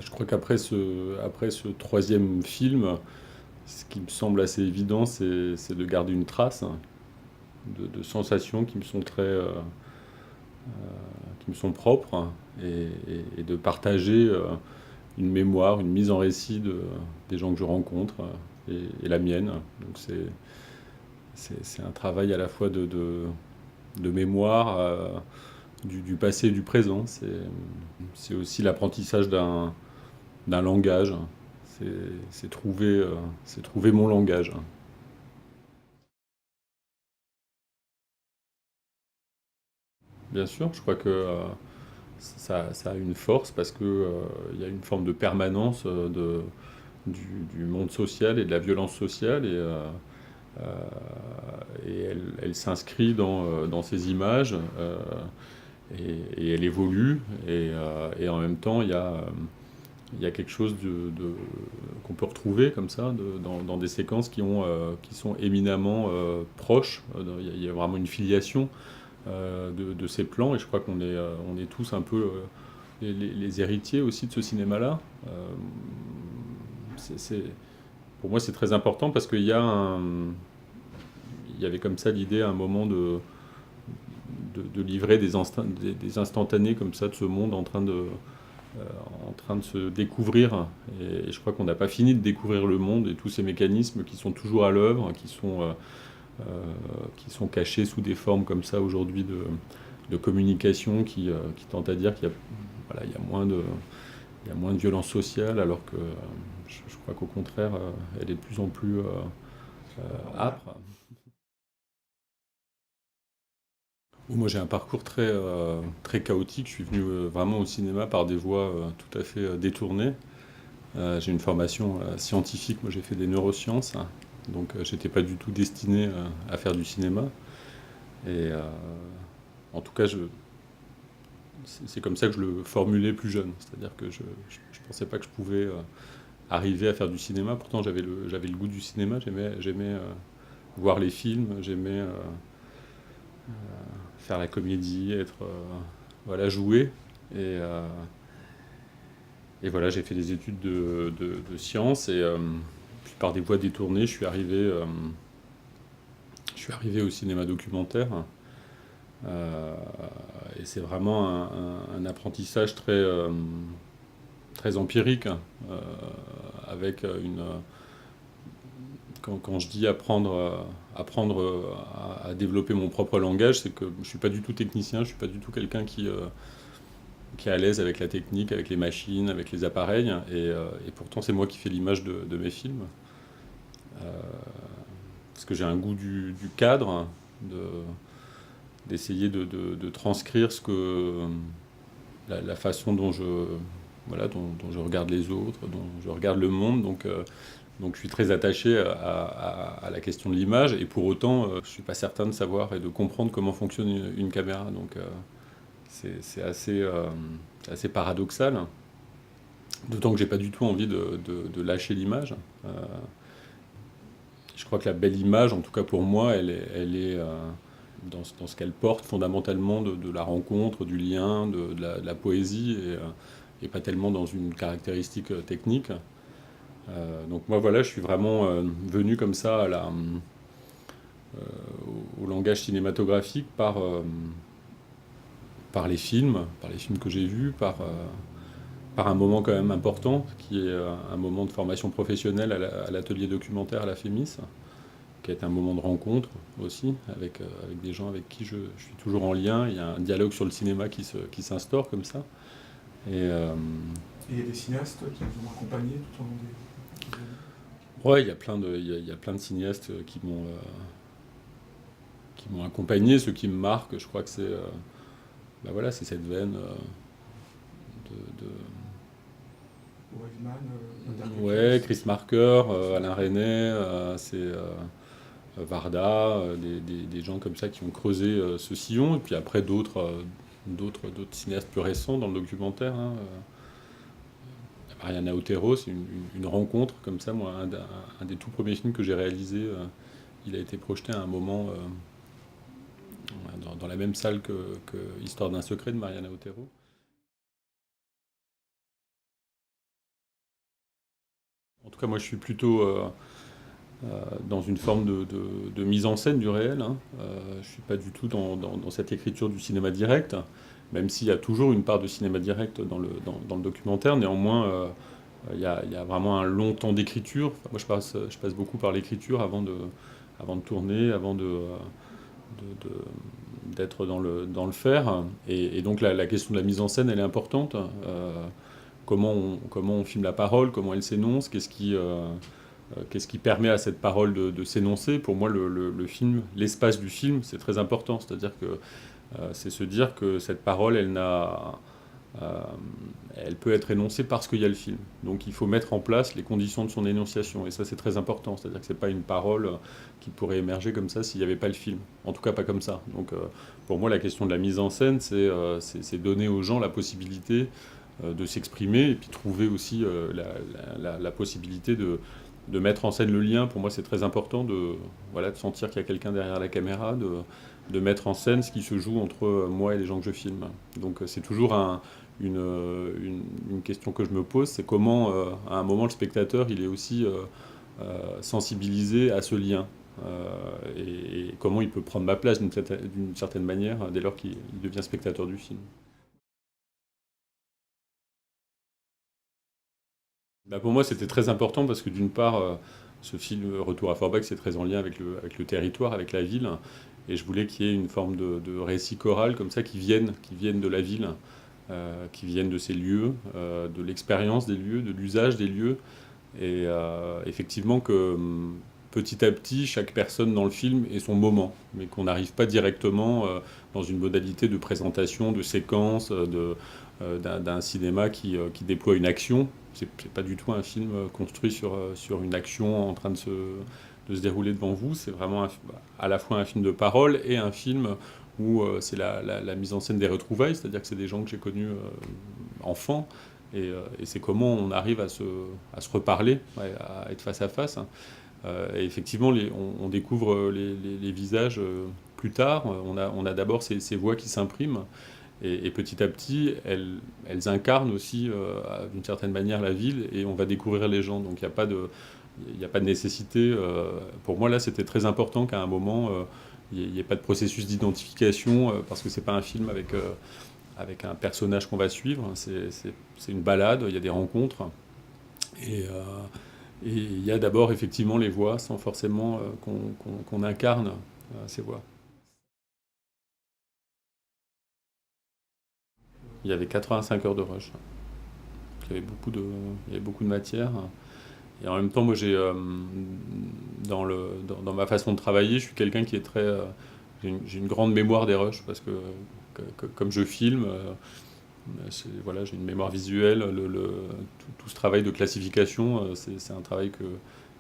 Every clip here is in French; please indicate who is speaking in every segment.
Speaker 1: Je crois après ce troisième film, ce qui me semble assez évident, c'est de garder une trace, hein, de sensations qui me sont qui me sont propres, hein, et de partager une mémoire, une mise en récit des gens que je rencontre, et la mienne. Donc c'est un travail à la fois de mémoire, du passé et du présent. C'est aussi l'apprentissage d'un langage. C'est c'est trouver mon langage. Bien sûr, je crois que ça a une force parce que il y a une forme de permanence du, du monde social et de la violence sociale, euh, et elle s'inscrit dans ces images, et elle évolue, et en même temps il y a quelque chose qu'on peut retrouver comme ça dans des séquences qui sont éminemment proches. Il y a vraiment une filiation de ces plans, et je crois on est tous un peu les héritiers aussi de ce cinéma-là. C'est, c'est- pour moi, c'est très important parce il y avait comme ça l'idée à un moment de livrer des instantanés comme ça de ce monde en train de se découvrir. Et je crois qu'on n'a pas fini de découvrir le monde et tous ces mécanismes qui sont toujours à l'œuvre, euh, qui sont cachés sous des formes comme ça aujourd'hui de communication qui tentent à dire voilà, il y a moins de violence sociale, alors que je crois qu'au contraire, elle est de plus en plus âpre. Moi, j'ai un parcours très chaotique. Je suis venu vraiment au cinéma par des voies tout à fait détournées. J'ai une formation scientifique. Moi, j'ai fait des neurosciences, hein. Donc, j'étais pas du tout destiné à faire du cinéma. Et en tout cas, c'est comme ça que je le formulais plus jeune. C'est-à-dire que je pensais pas que je pouvais arriver à faire du cinéma. Pourtant, j'avais le goût du cinéma. J'aimais voir les films. J'aimais faire la comédie, voilà, jouer. Et, euh, et voilà, j'ai fait des études de sciences, et puis par des voies détournées, je suis arrivé au cinéma documentaire. Euh, et c'est vraiment un apprentissage très empirique, avec quand je dis apprendre à développer mon propre langage, c'est que je ne suis pas du tout technicien, je ne suis pas du tout quelqu'un qui est à l'aise avec la technique, avec les machines, avec les appareils, et pourtant c'est moi qui fais l'image de mes films, parce que j'ai un goût du cadre, de, d'essayer de transcrire la façon voilà, dont je regarde les autres, dont je regarde le monde. Donc je suis très attaché à la question de l'image, et pour autant, je ne suis pas certain de savoir et de comprendre comment fonctionne une caméra. Donc c'est assez paradoxal, d'autant que j'ai pas du tout envie de lâcher l'image. Euh, je crois que la belle image, en tout cas pour moi, elle est dans ce qu'elle porte fondamentalement de la rencontre, du lien, de la poésie, et pas tellement dans une caractéristique technique. Donc moi voilà, je suis vraiment venu comme ça au langage cinématographique par les films que j'ai vus, par un moment quand même important, qui est un moment de formation professionnelle à l'atelier documentaire à la FEMIS, qui est un moment de rencontre aussi, avec des gens avec qui je suis toujours en lien. Il y a un dialogue sur le cinéma qui s'instaure comme ça. Et
Speaker 2: Et il y a des cinéastes qui vous ont accompagné tout au long des années.
Speaker 1: ouais, il y a plein de cinéastes qui m'ont accompagné. Ceux qui me marquent, je crois que bah voilà, c'est cette veine de
Speaker 2: Wiseman, Interculturiste.
Speaker 1: ouais, Chris Marker, Alain Resnais, Varda, des gens comme ça qui ont creusé ce sillon, et puis après d'autres cinéastes plus récents dans le documentaire, hein. Mariana Otero, c'est une rencontre comme ça. Moi, un des tout premiers films que j'ai réalisé, il a été projeté à un moment dans la même salle que Histoire d'un secret de Mariana Otero. En tout cas, moi, je suis plutôt dans une forme de mise en scène du réel, hein. Je suis pas du tout dans cette écriture du cinéma direct, même s'il y a toujours une part de cinéma direct dans le documentaire. Néanmoins, il y a vraiment un long temps d'écriture. Enfin, moi, je passe beaucoup par l'écriture avant de tourner, d'être dans le faire. Et donc la question de la mise en scène, elle est importante. Comment on filme la parole, comment elle s'énonce, qu'est-ce qui permet à cette parole de s'énoncer. Pour moi, le film, l'espace du film, c'est très important. C'est-à-dire que c'est se dire que cette parole, euh, elle peut être énoncée parce qu'il y a le film. Donc il faut mettre en place les conditions de son énonciation. Et ça, c'est très important. C'est-à-dire que c'est pas une parole qui pourrait émerger comme ça s'il n'y avait pas le film. En tout cas, pas comme ça. Donc pour moi, la question de la mise en scène, c'est donner aux gens la possibilité de s'exprimer et puis trouver aussi la possibilité de mettre en scène le lien. Pour moi, c'est très important voilà, de sentir qu'il y a quelqu'un derrière la caméra, de mettre en scène ce qui se joue entre moi et les gens que je filme. Donc c'est toujours une question que je me pose, c'est comment, à un moment, le spectateur, il est aussi sensibilisé à ce lien. Et comment il peut prendre ma place d'une certaine manière dès lors qu'il devient spectateur du film. Bah, pour moi, c'était très important parce que d'une part, ce film Retour à Forbach, c'est très en lien avec le territoire, avec la ville. Et je voulais qu'il y ait une forme de récit choral comme ça qui viennent de la ville, qui viennent de ces lieux, de l'expérience des lieux, de l'usage des lieux. Et effectivement que petit à petit, chaque personne dans le film ait son moment, mais qu'on n'arrive pas directement dans une modalité de présentation, de séquence, d'un cinéma qui déploie une action. C'est pas du tout un film construit sur une action en train de se dérouler devant vous. C'est vraiment à la fois un film de parole et un film où c'est la mise en scène des retrouvailles, c'est-à-dire que c'est des gens que j'ai connus enfants, et c'est comment on arrive à se reparler, ouais, à être face à face, hein. Et effectivement, on découvre les visages plus tard. On a d'abord ces voix qui s'impriment. Et petit à petit, elles incarnent aussi, d'une certaine manière, la ville. Et on va découvrir les gens. Donc il n'y a pas de nécessité. Pour moi, là, c'était très important qu'à un moment, il n'y ait pas de processus d'identification. Parce que c'est pas un film avec un personnage qu'on va suivre. C'est une balade, il y a des rencontres. Et, euh, et il y a d'abord effectivement les voix sans forcément qu'on incarne ces voix. Il y avait 85 heures de rush. Il y avait beaucoup de matière. Et en même temps, moi, dans ma façon de travailler, je suis quelqu'un qui est très. J'ai une grande mémoire des rushs parce comme je filme, voilà, j'ai une mémoire visuelle. Tout ce travail de classification, c'est un travail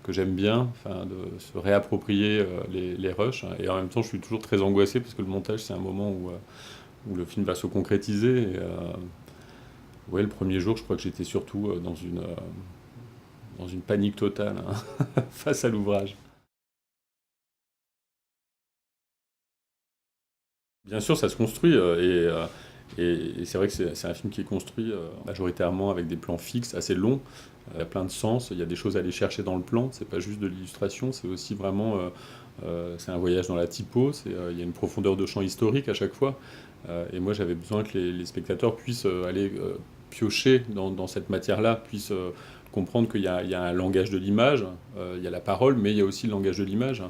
Speaker 1: que j'aime bien, enfin, de se réapproprier les rushs. Et en même temps, je suis toujours très angoissé parce que le montage, c'est un moment où le film va se concrétiser. Et, ouais, le premier jour, je crois que j'étais surtout dans une panique totale, hein, face à l'ouvrage. Bien sûr, ça se construit, et c'est vrai que c'est un film qui est construit majoritairement avec des plans fixes, assez longs. Il y a plein de sens, il y a des choses à aller chercher dans le plan, c'est pas juste de l'illustration, c'est aussi vraiment c'est un voyage dans la typo, il y a une profondeur de champ historique à chaque fois. Et moi, j'avais besoin que les spectateurs puissent aller piocher dans cette matière-là, puissent comprendre il y a un langage de l'image, il y a la parole, mais il y a aussi le langage de l'image.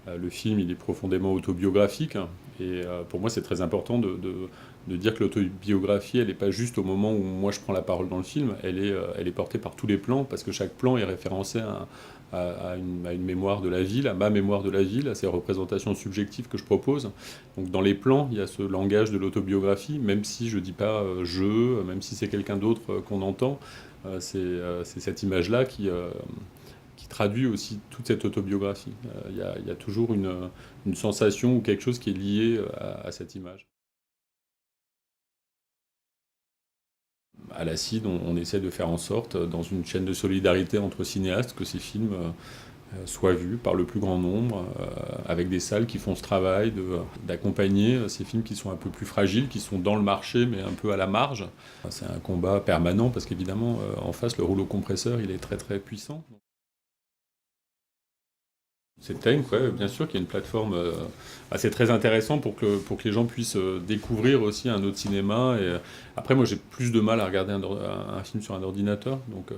Speaker 1: Le film, il est profondément autobiographique, hein. Et pour moi, c'est très important de dire que l'autobiographie, elle n'est pas juste au moment où moi je prends la parole dans le film, elle est portée par tous les plans, parce que chaque plan est référencé à une mémoire de la ville, à ma mémoire de la ville, à ces représentations subjectives que je propose. Donc dans les plans, il y a ce langage de l'autobiographie, même si je ne dis pas je, même si c'est quelqu'un d'autre qu'on entend, c'est cette image-là qui traduit aussi toute cette autobiographie. Il y a toujours une sensation ou quelque chose qui est lié à cette image. À l'Acide, on essaie de faire en sorte, dans une chaîne de solidarité entre cinéastes, que ces films soit vu par le plus grand nombre, avec des salles qui font ce travail d'accompagner ces films qui sont un peu plus fragiles, qui sont dans le marché mais un peu à la marge. C'est un combat permanent parce qu'évidemment, en face, le rouleau compresseur, il est très très puissant. C'est Tank, ouais, bien sûr, qui est une plateforme. C'est très intéressant pour que les gens puissent découvrir aussi un autre cinéma. Après, moi, j'ai plus de mal à regarder un film sur un ordinateur. Donc,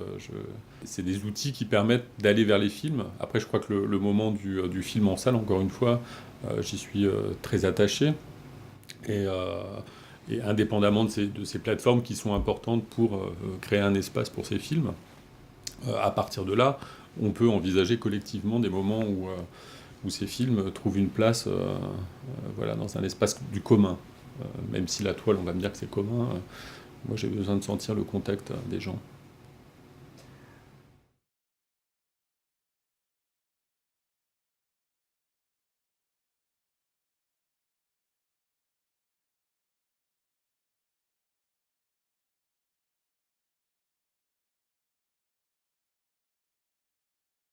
Speaker 1: c'est des outils qui permettent d'aller vers les films. Après, je crois que le moment du film en salle, encore une fois, j'y suis très attaché. Et, euh, et indépendamment de ces plateformes qui sont importantes pour créer un espace pour ces films, à partir de là, on peut envisager collectivement des moments où ces films trouvent une place voilà, dans un espace du commun. Même si la toile, on va me dire que c'est commun, moi j'ai besoin de sentir le contact des gens.